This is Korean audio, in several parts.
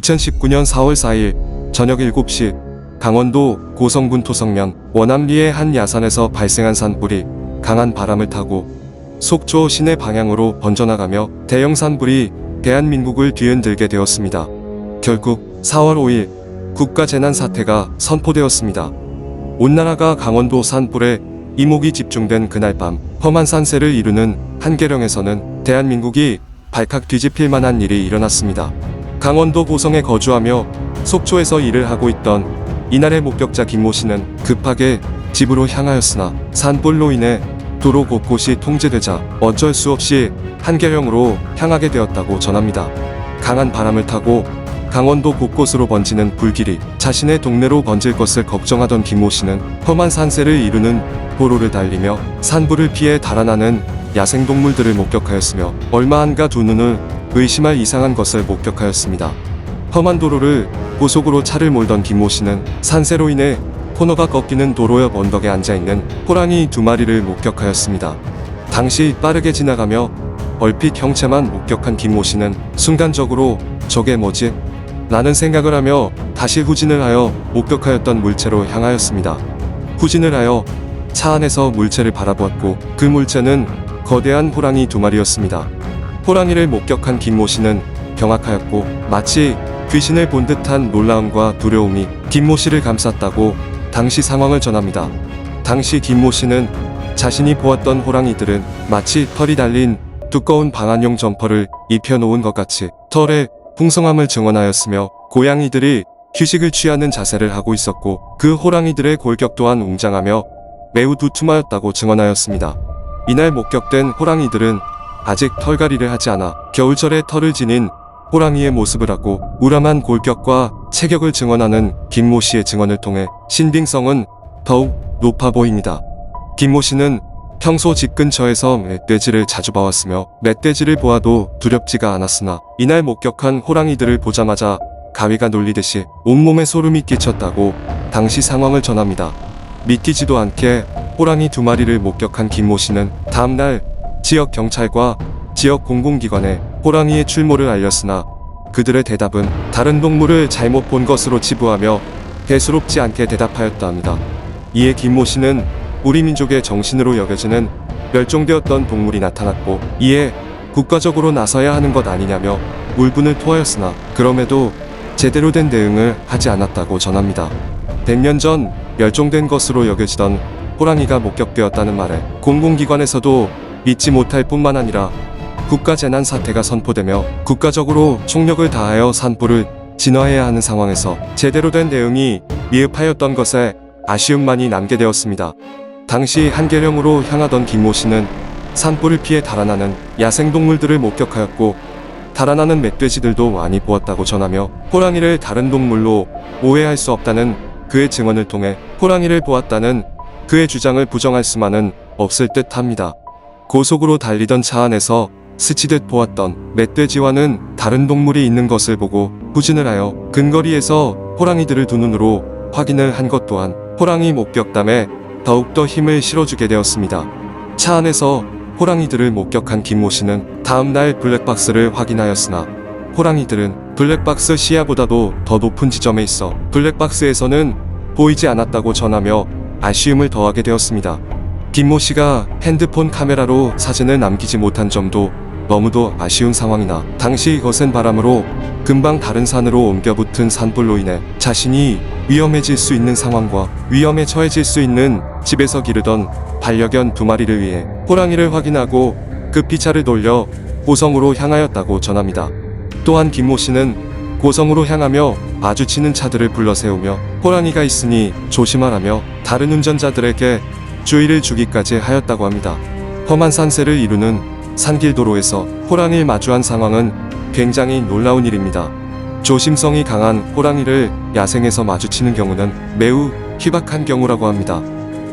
2019년 4월 4일 저녁 7시 강원도 고성군 토성면 원암리의 한 야산에서 발생한 산불이 강한 바람을 타고 속초 시내 방향으로 번져나가며 대형 산불이 대한민국을 뒤흔들게 되었습니다. 결국 4월 5일 국가재난사태가 선포되었습니다. 온 나라가 강원도 산불에 이목이 집중된 그날 밤 험한 산세를 이루는 한계령에서는 대한민국이 발칵 뒤집힐 만한 일이 일어났습니다. 강원도 고성에 거주하며 속초에서 일을 하고 있던 이날의 목격자 김모 씨는 급하게 집으로 향하였으나 산불로 인해 도로 곳곳이 통제되자 어쩔 수 없이 한계령으로 향하게 되었다고 전합니다. 강한 바람을 타고 강원도 곳곳으로 번지는 불길이 자신의 동네로 번질 것을 걱정하던 김모 씨는 험한 산세를 이루는 도로를 달리며 산불을 피해 달아나는 야생동물들을 목격하였으며 얼마 안가 두 눈을 의심할 이상한 것을 목격하였습니다. 험한 도로를 고속으로 차를 몰던 김모 씨는 산세로 인해 코너가 꺾이는 도로 옆 언덕에 앉아있는 호랑이 2마리를 목격하였습니다. 당시 빠르게 지나가며 얼핏 형체만 목격한 김모 씨는 순간적으로 저게 뭐지? 라는 생각을 하며 다시 후진을 하여 목격하였던 물체로 향하였습니다. 후진을 하여 차 안에서 물체를 바라보았고 그 물체는 거대한 호랑이 2마리였습니다. 호랑이를 목격한 김모 씨는 경악하였고 마치 귀신을 본 듯한 놀라움과 두려움이 김모 씨를 감쌌다고 당시 상황을 전합니다. 당시 김모 씨는 자신이 보았던 호랑이들은 마치 털이 달린 두꺼운 방한용 점퍼를 입혀놓은 것 같이 털의 풍성함을 증언하였으며 고양이들이 휴식을 취하는 자세를 하고 있었고 그 호랑이들의 골격 또한 웅장하며 매우 두툼하였다고 증언하였습니다. 이날 목격된 호랑이들은 아직 털갈이를 하지 않아 겨울철에 털을 지닌 호랑이의 모습을 하고 우람한 골격과 체격을 증언하는 김모 씨의 증언을 통해 신빙성은 더욱 높아 보입니다. 김모 씨는 평소 집 근처에서 멧돼지를 자주 봐왔으며 멧돼지를 보아도 두렵지가 않았으나 이날 목격한 호랑이들을 보자마자 가위가 눌리듯이 온몸에 소름이 끼쳤다고 당시 상황을 전합니다. 믿기지도 않게 호랑이 2마리를 목격한 김모 씨는 다음날 지역 경찰과 지역 공공기관에 호랑이의 출몰을 알렸으나 그들의 대답은 다른 동물을 잘못 본 것으로 치부하며 대수롭지 않게 대답하였다 합니다. 이에 김모 씨는 우리 민족의 정신으로 여겨지는 멸종되었던 동물이 나타났고 이에 국가적으로 나서야 하는 것 아니냐며 울분을 토하였으나 그럼에도 제대로 된 대응을 하지 않았다고 전합니다. 100년 전 멸종된 것으로 여겨지던 호랑이가 목격되었다는 말에 공공기관에서도 믿지 못할 뿐만 아니라 국가재난사태가 선포되며 국가적으로 총력을 다하여 산불을 진화해야 하는 상황에서 제대로 된 대응이 미흡하였던 것에 아쉬움만이 남게 되었습니다. 당시 한계령으로 향하던 김모 씨는 산불을 피해 달아나는 야생동물들을 목격하였고 달아나는 멧돼지들도 많이 보았다고 전하며 호랑이를 다른 동물로 오해할 수 없다는 그의 증언을 통해 호랑이를 보았다는 그의 주장을 부정할 수만은 없을 듯 합니다. 고속으로 달리던 차 안에서 스치듯 보았던 멧돼지와는 다른 동물이 있는 것을 보고 후진을 하여 근거리에서 호랑이들을 두 눈으로 확인을 한 것 또한 호랑이 목격담에 더욱더 힘을 실어주게 되었습니다. 차 안에서 호랑이들을 목격한 김모 씨는 다음날 블랙박스를 확인하였으나 호랑이들은 블랙박스 시야보다도 더 높은 지점에 있어 블랙박스에서는 보이지 않았다고 전하며 아쉬움을 더하게 되었습니다. 김모 씨가 핸드폰 카메라로 사진을 남기지 못한 점도 너무도 아쉬운 상황이나 당시 거센 바람으로 금방 다른 산으로 옮겨 붙은 산불로 인해 자신이 위험해질 수 있는 상황과 위험에 처해질 수 있는 집에서 기르던 반려견 2마리를 위해 호랑이를 확인하고 급히 차를 돌려 고성으로 향하였다고 전합니다. 또한 김모 씨는 고성으로 향하며 마주치는 차들을 불러 세우며 호랑이가 있으니 조심하라며 다른 운전자들에게 주의를 주기까지 하였다고 합니다. 험한 산세를 이루는 산길 도로에서 호랑이를 마주한 상황은 굉장히 놀라운 일입니다. 조심성이 강한 호랑이를 야생에서 마주치는 경우는 매우 희박한 경우라고 합니다.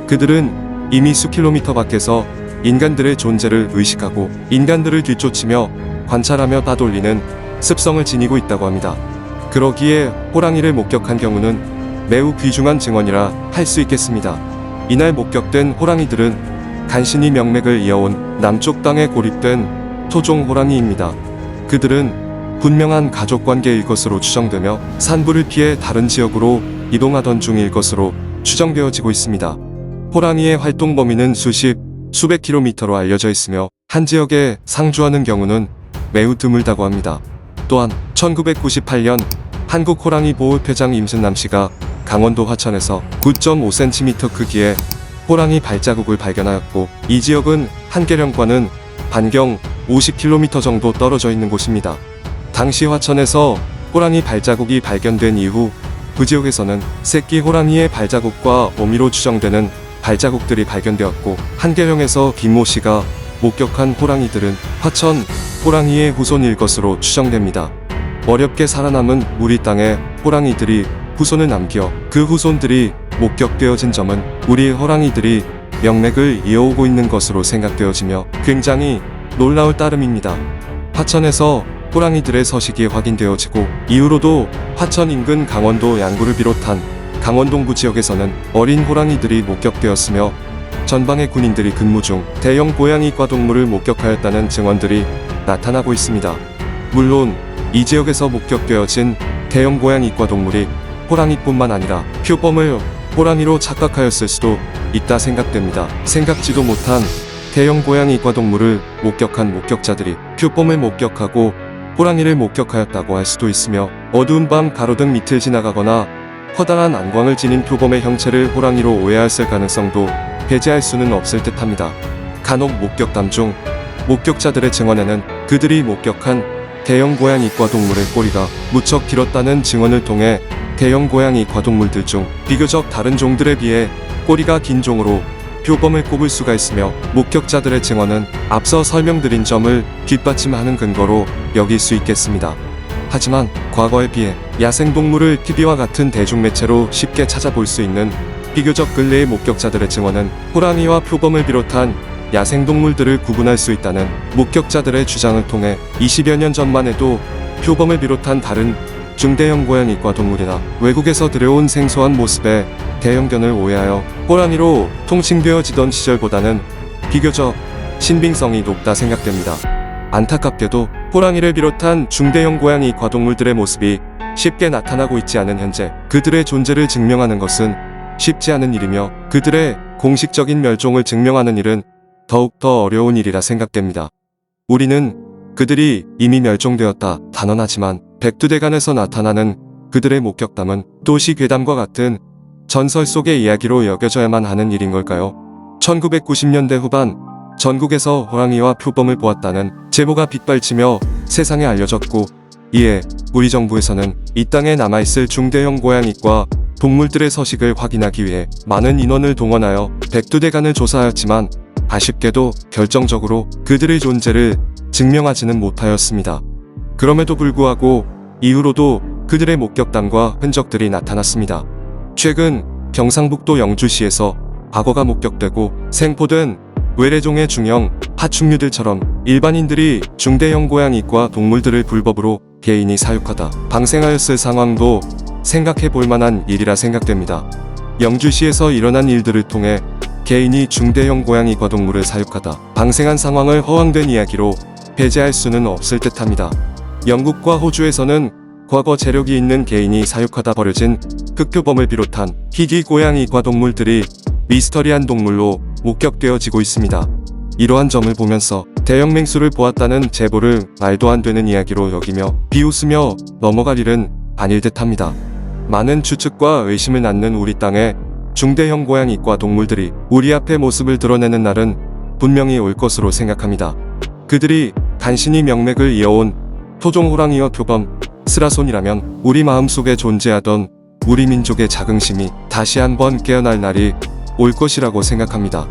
그들은 이미 수킬로미터 밖에서 인간들의 존재를 의식하고 인간들을 뒤쫓으며 관찰하며 따돌리는 습성을 지니고 있다고 합니다. 그러기에 호랑이를 목격한 경우는 매우 귀중한 증언이라 할 수 있겠습니다. 이날 목격된 호랑이들은 간신히 명맥을 이어온 남쪽 땅에 고립된 토종 호랑이입니다. 그들은 분명한 가족관계일 것으로 추정되며 산불을 피해 다른 지역으로 이동하던 중일 것으로 추정되어지고 있습니다. 호랑이의 활동 범위는 수백 킬로미터로 알려져 있으며 한 지역에 상주하는 경우는 매우 드물다고 합니다. 또한 1998년 한국 호랑이 보호협회장 임순남 씨가 강원도 화천에서 9.5cm 크기의 호랑이 발자국을 발견하였고, 이 지역은 한계령과는 반경 50km 정도 떨어져 있는 곳입니다. 당시 화천에서 호랑이 발자국이 발견된 이후 그 지역에서는 새끼 호랑이의 발자국과 어미로 추정되는 발자국들이 발견되었고, 한계령에서 김모 씨가 목격한 호랑이들은 화천 호랑이의 후손일 것으로 추정됩니다. 어렵게 살아남은 우리 땅에 호랑이들이 후손을 남겨 그 후손들이 목격되어진 점은 우리 호랑이들이 명맥을 이어오고 있는 것으로 생각되어지며 굉장히 놀라울 따름입니다. 화천에서 호랑이들의 서식이 확인되어지고 이후로도 화천 인근 강원도 양구를 비롯한 강원 동부 지역에서는 어린 호랑이들이 목격되었으며 전방의 군인들이 근무 중 대형 고양이과 동물을 목격하였다는 증언들이 나타나고 있습니다. 물론 이 지역에서 목격되어진 대형 고양이과 동물이 호랑이뿐만 아니라 표범을 호랑이로 착각하였을 수도 있다 생각됩니다. 생각지도 못한 대형 고양이과 동물을 목격한 목격자들이 표범을 목격하고 호랑이를 목격하였다고 할 수도 있으며, 어두운 밤 가로등 밑을 지나가거나 커다란 안광을 지닌 표범의 형체를 호랑이로 오해했을 가능성도 배제할 수는 없을 듯합니다. 간혹 목격담 중 목격자들의 증언에는 그들이 목격한 대형 고양이과 동물의 꼬리가 무척 길었다는 증언을 통해 대형 고양이과 동물들 중 비교적 다른 종들에 비해 꼬리가 긴 종으로 표범을 꼽을 수가 있으며, 목격자들의 증언은 앞서 설명드린 점을 뒷받침하는 근거로 여길 수 있겠습니다. 하지만 과거에 비해 야생동물을 TV와 같은 대중매체로 쉽게 찾아볼 수 있는 비교적 근래의 목격자들의 증언은 호랑이와 표범을 비롯한 야생동물들을 구분할 수 있다는 목격자들의 주장을 통해 20여 년 전만 해도 표범을 비롯한 다른 중대형 고양이과 동물이나 외국에서 들여온 생소한 모습의 대형견을 오해하여 호랑이로 통칭되어지던 시절보다는 비교적 신빙성이 높다 생각됩니다. 안타깝게도 호랑이를 비롯한 중대형 고양이과 동물들의 모습이 쉽게 나타나고 있지 않은 현재 그들의 존재를 증명하는 것은 쉽지 않은 일이며, 그들의 공식적인 멸종을 증명하는 일은 더욱더 어려운 일이라 생각됩니다. 우리는 그들이 이미 멸종되었다 단언하지만 백두대간에서 나타나는 그들의 목격담은 도시 괴담과 같은 전설 속의 이야기로 여겨져야만 하는 일인 걸까요? 1990년대 후반 전국에서 호랑이와 표범을 보았다는 제보가 빗발치며 세상에 알려졌고, 이에 우리 정부에서는 이 땅에 남아있을 중대형 고양이과 동물들의 서식을 확인하기 위해 많은 인원을 동원하여 백두대간을 조사하였지만 아쉽게도 결정적으로 그들의 존재를 증명하지는 못하였습니다. 그럼에도 불구하고 이후로도 그들의 목격담과 흔적들이 나타났습니다. 최근 경상북도 영주시에서 악어가 목격되고 생포된 외래종의 중형 파충류들처럼 일반인들이 중대형 고양이과 동물들을 불법으로 개인이 사육하다 방생하였을 상황도 생각해 볼 만한 일이라 생각됩니다. 영주시에서 일어난 일들을 통해 개인이 중대형 고양이과 동물을 사육하다 방생한 상황을 허황된 이야기로 배제할 수는 없을 듯합니다. 영국과 호주에서는 과거 재력이 있는 개인이 사육하다 버려진 흑표범을 비롯한 희귀 고양이과 동물들이 미스터리한 동물로 목격되어지고 있습니다. 이러한 점을 보면서 대형 맹수를 보았다는 제보를 말도 안 되는 이야기로 여기며 비웃으며 넘어갈 일은 아닐 듯합니다. 많은 추측과 의심을 낳는 우리 땅에 중대형 고양이과 동물들이 우리 앞에 모습을 드러내는 날은 분명히 올 것으로 생각합니다. 그들이 간신히 명맥을 이어온 토종 호랑이와 표범, 스라손이라면 우리 마음속에 존재하던 우리 민족의 자긍심이 다시 한번 깨어날 날이 올 것이라고 생각합니다.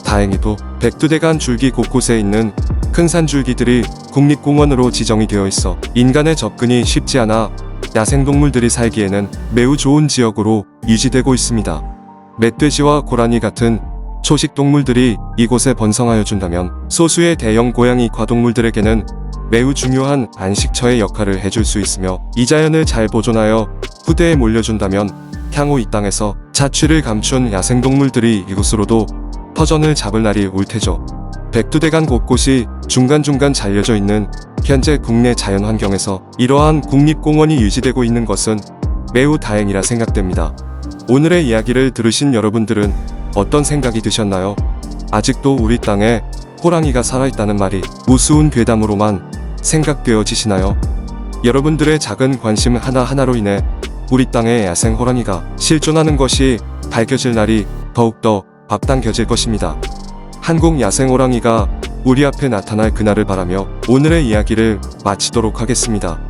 다행히도 백두대간 줄기 곳곳에 있는 큰 산줄기들이 국립공원으로 지정이 되어 있어 인간의 접근이 쉽지 않아 야생동물들이 살기에는 매우 좋은 지역으로 유지되고 있습니다. 멧돼지와 고라니 같은 초식동물들이 이곳에 번성하여 준다면 소수의 대형 고양이 과동물들에게는 매우 중요한 안식처의 역할을 해줄 수 있으며, 이 자연을 잘 보존하여 후대에 물려준다면 향후 이 땅에서 자취를 감춘 야생동물들이 이곳으로도 터전을 잡을 날이 올 테죠. 백두대간 곳곳이 중간중간 잘려져 있는 현재 국내 자연환경에서 이러한 국립공원이 유지되고 있는 것은 매우 다행이라 생각됩니다. 오늘의 이야기를 들으신 여러분들은 어떤 생각이 드셨나요? 아직도 우리 땅에 호랑이가 살아있다는 말이 우스운 괴담으로만 생각되어지시나요? 여러분들의 작은 관심 하나하나로 인해 우리 땅에 야생 호랑이가 실존하는 것이 밝혀질 날이 더욱더 앞당겨질 것입니다. 한국 야생 호랑이가 우리 앞에 나타날 그날을 바라며 오늘의 이야기를 마치도록 하겠습니다.